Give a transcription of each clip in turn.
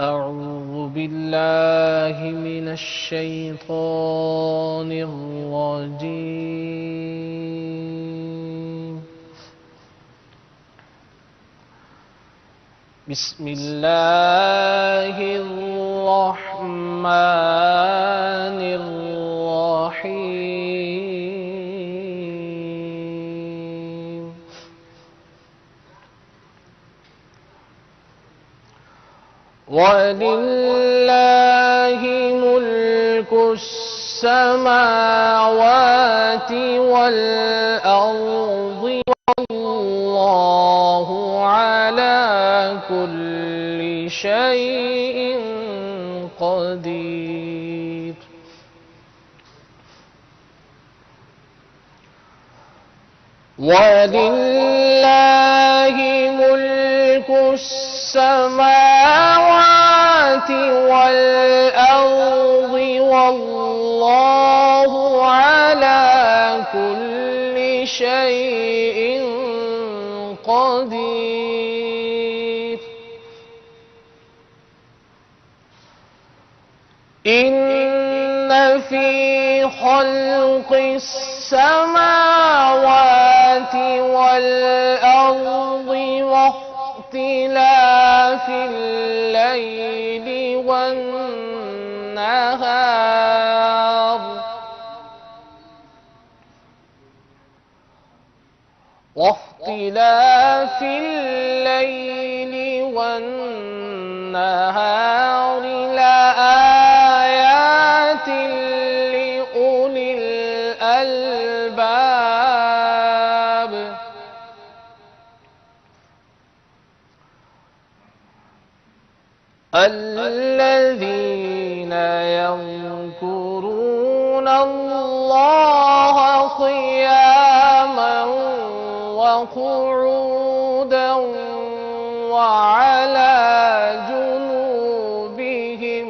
أعوذ بالله من الشيطان الرجيم. بسم الله الرحمن الرحيم. ولله ملك السماوات والأرض والله على كل شيء قدير. ولله ملك السماوات والأرض والله على كل شيء قدير. إن في خلق السماوات والأرض واختلاف الليل والنهار لآيات لأولي الألباب. الذين يذكرون الله قياما وقعودا وعلى جنوبهم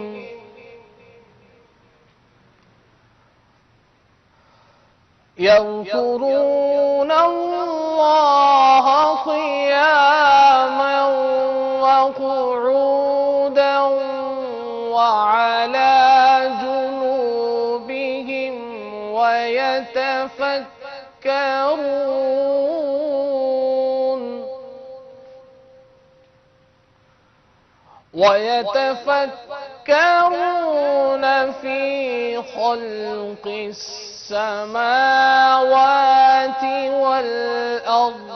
يذكرون الله قياما وقعودا وعلى جنوبهم ويتفكرون في خلق السماوات والأرض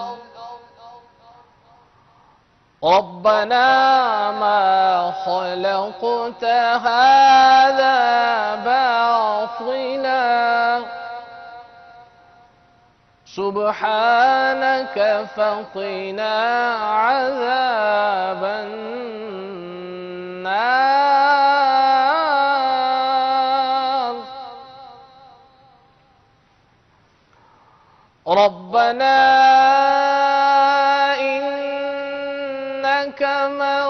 ربنا ما خلقت هذا باطلا سبحانك فقنا عذاب النار. ربنا إنك من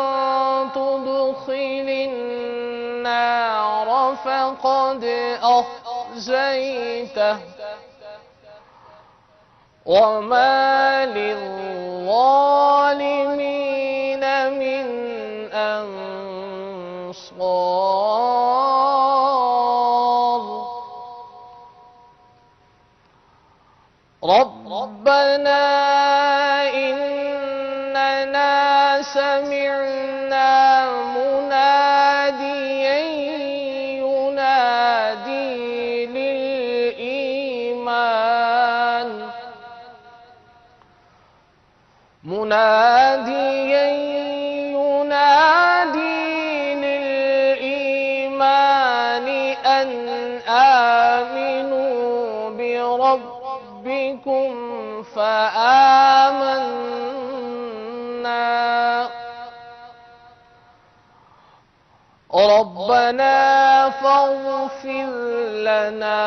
تدخل النار فقد أخزيته وما للظالمين من أنصار. ربنا إننا سمعنا مناديا ينادي للإيمان أن آمنوا بربكم فآمنا. ربنا فاغفر لنا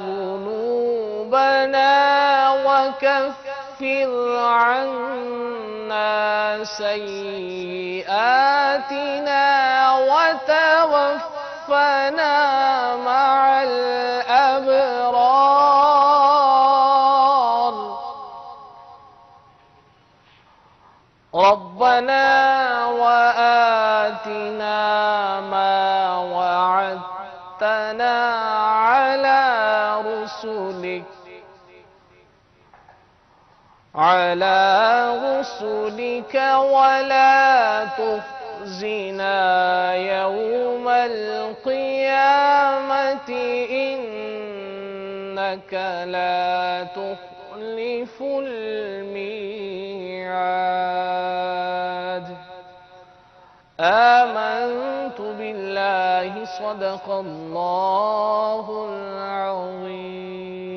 ذنوبنا وكفر عنا سيئاتنا وتوفنا مع الأبرار. ربنا وآتنا وآتنا ما وعدتنا على رسلك ولا تخزنا يوم القيامة إنك لا تخلف الميعاد. آمنت بالله صدق الله العظيم.